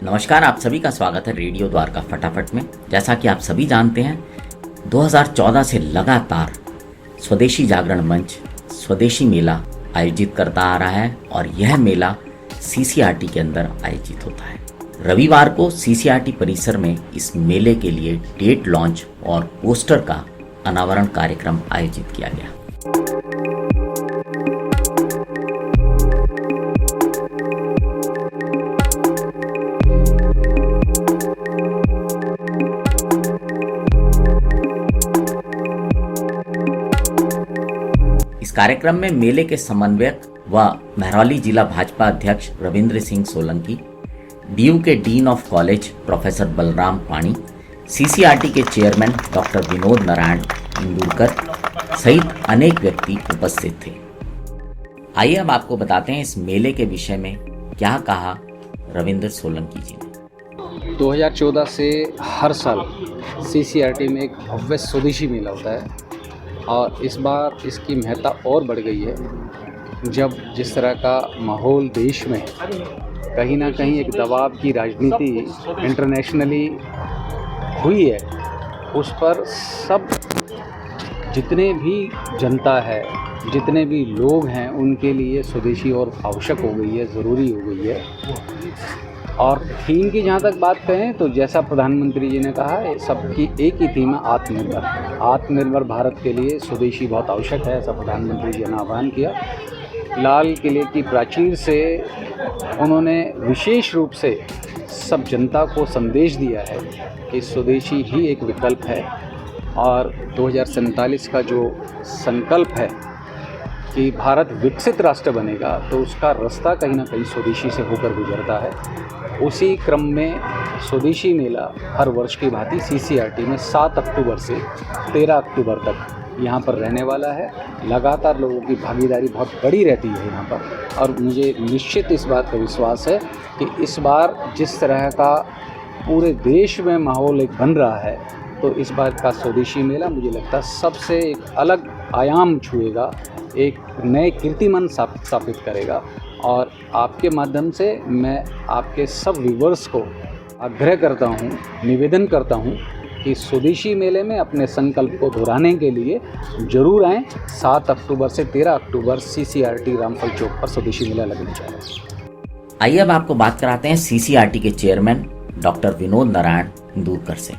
नमस्कार, आप सभी का स्वागत है रेडियो द्वारका फटाफट में। जैसा कि आप सभी जानते हैं, 2014 से लगातार स्वदेशी जागरण मंच स्वदेशी मेला आयोजित करता आ रहा है और यह मेला सीसीआरटी के अंदर आयोजित होता है। रविवार को सीसीआरटी परिसर में इस मेले के लिए डेट लॉन्च और पोस्टर का अनावरण कार्यक्रम आयोजित किया गया। इस कार्यक्रम में मेले के समन्वयक व महरौली जिला भाजपा अध्यक्ष रविंद्र सिंह सोलंकी, डीयू के dean of college professor Balram पाणी, सीसीआरटी के चेयरमैन डॉक्टर विनोद नारायण इंदुरकर सहित अनेक व्यक्ति उपस्थित थे। आइए अब आपको बताते हैं इस मेले के विषय में क्या कहा रविंद्र सोलंकी जी ने। 2014 से हर साल सीसीआरटी में एक भव्य स्वदेशी मेला होता है और इस बार इसकी महत्ता और बढ़ गई है जब जिस तरह का माहौल देश में कहीं ना कहीं एक दबाव की राजनीति इंटरनेशनली हुई है, उस पर सब जितने भी जनता है, जितने भी लोग हैं, उनके लिए स्वदेशी और आवश्यक हो गई है, ज़रूरी हो गई है। और थीम की जहाँ तक बात करें तो जैसा प्रधानमंत्री जी ने कहा है, सबकी एक ही थीम है, आत्मनिर्भर भारत के लिए स्वदेशी बहुत आवश्यक है, ऐसा प्रधानमंत्री जी ने आह्वान किया। लाल किले की प्राचीर से उन्होंने विशेष रूप से सब जनता को संदेश दिया है कि स्वदेशी ही एक विकल्प है और 2047 का जो संकल्प है कि भारत विकसित राष्ट्र बनेगा, तो उसका रास्ता कहीं ना कहीं स्वदेशी से होकर गुजरता है। उसी क्रम में स्वदेशी मेला हर वर्ष की भांति सीसीआरटी में 7 अक्टूबर से 13 अक्टूबर तक यहाँ पर रहने वाला है। लगातार लोगों की भागीदारी बहुत बड़ी रहती है यहाँ पर और मुझे निश्चित इस बात का विश्वास है कि इस बार जिस तरह का पूरे देश में माहौल एक बन रहा है, तो इस बार का स्वदेशी मेला मुझे लगता है सबसे एक अलग आयाम छुएगा, एक नए कीर्तिमान स्थापित करेगा। और आपके माध्यम से मैं आपके सब व्यूवर्स को आग्रह करता हूँ, निवेदन करता हूँ कि स्वदेशी मेले में अपने संकल्प को दोहराने के लिए जरूर आएँ। 7 अक्टूबर से 13 अक्टूबर सीसीआरटी रामफल चौक पर स्वदेशी मेला लगने जा रहा है। आइए अब आपको बात कराते हैं सीसीआरटी के चेयरमैन डॉक्टर विनोद नारायण इंदुरकर से।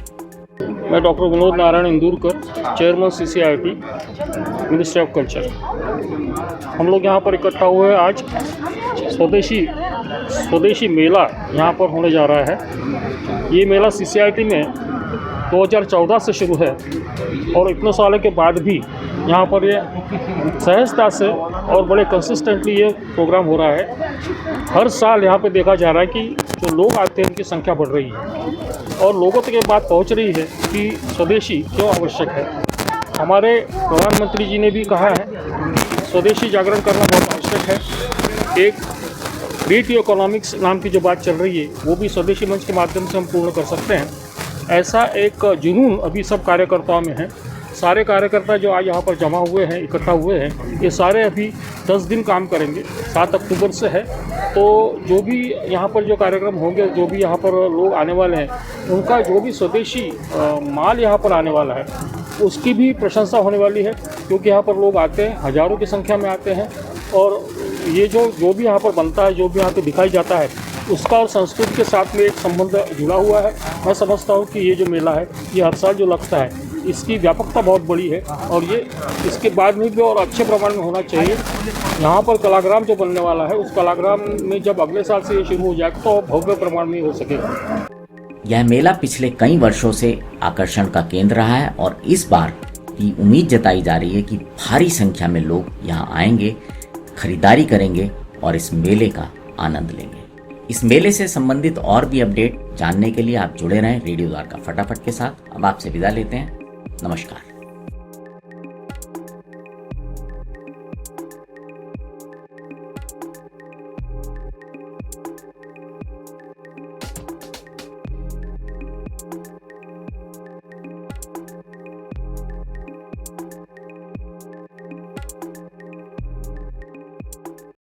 मैं doctor Vinod Narayan Indurkar, chairman CCRT, ministry of culture. हम लोग यहाँ पर इकट्ठा हुए आज स्वदेशी मेला यहाँ पर होने जा रहा है। ये मेला सीसीआरटी में 2014 से शुरू है और इतने सालों के बाद भी यहाँ पर ये सहजता से और बड़े कंसिस्टेंटली ये प्रोग्राम हो रहा है। हर साल यहाँ पे देखा जा रहा है कि जो लोग आते हैं उनकी संख्या बढ़ रही है और लोगों तक ये बात पहुँच रही है कि स्वदेशी क्यों आवश्यक है। हमारे प्रधानमंत्री जी ने भी कहा है स्वदेशी जागरण करना बहुत आवश्यक है। एक क्रिएटिव इकोनॉमिक्स नाम की जो बात चल रही है वो भी स्वदेशी मंच के माध्यम से हम पूर्ण कर सकते हैं। ऐसा एक जुनून अभी सब कार्यकर्ताओं में है। सारे कार्यकर्ता जो आज यहाँ पर जमा हुए हैं, इकट्ठा हुए हैं, ये सारे अभी 10 दिन काम करेंगे। 7 अक्टूबर से है, तो जो भी यहाँ पर जो कार्यक्रम होंगे, जो भी यहाँ पर लोग आने वाले हैं, उनका जो भी स्वदेशी माल यहाँ पर आने वाला है उसकी भी प्रशंसा होने वाली है, क्योंकि यहाँ पर लोग आते हैं, हज़ारों की संख्या में आते हैं और ये जो भी यहाँ पर बनता है, जो भी यहाँ पर दिखाई जाता है, उसका और संस्कृति के साथ में एक संबंध जुड़ा हुआ है। मैं समझता हूँ कि ये जो मेला है, ये हर साल जो लगता है, इसकी व्यापकता बहुत बड़ी है और ये इसके बाद में भी और अच्छे प्रमाण में होना चाहिए। यहाँ पर कलाग्राम जो बनने वाला है, उस कलाग्राम में जब अगले साल से ये शुरू हो जाएगा तो भव्य प्रमाण में हो सकेगा। यह मेला पिछले कई वर्षों से आकर्षण का केंद्र रहा है और इस बार की उम्मीद जताई जा रही है कि भारी संख्या में लोग यहाँ आएंगे, खरीदारी करेंगे और इस मेले का आनंद लेंगे। इस मेले से संबंधित और भी अपडेट जानने के लिए आप जुड़े रहें रेडियो द्वारका फटाफट के साथ। अब आपसे विदा लेते हैं। नमस्कार।